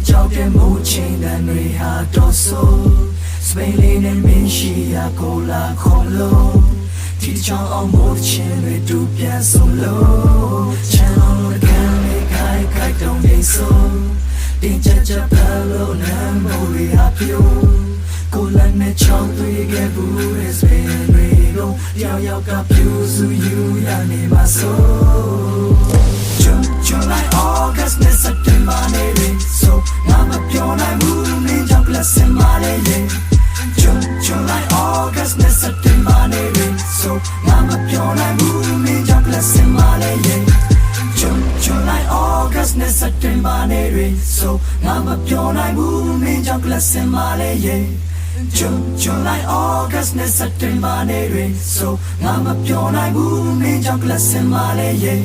ကြောက်တဲ့မိုးချင်းတန်တွေဟာတော့ဆိုစပိန်လေးနဲ့မင်းရှိရာကိုလာခေါ်လို့ဒီချောင်းအောင်မိုးချင်းတွေတူပြန်ဆုံးလို့ချမ်းအောင်လို့ကန်လေးခိုင်ခိုင်တုံးနေဆိုတင်ကြဖက်လို့လမ်းမိုးတွေဟာပြိုကိုလမ်းနဲ့ချောင်းတွေခဲ့ဘူးရဲ့စပိန်တွေကိုယောက်ကပြူစုယူရနေမှာဆိုJuly, August, September, May, so I'm a pure moon, ninja plus in my day. July, August, September, May, so I'm a pure moon, ninja plus in my day. July, August, September, May, so I'm a pure moon, ninja plus in my day. July, August, September, May, so I'm a pure moon, ninja plus in my day.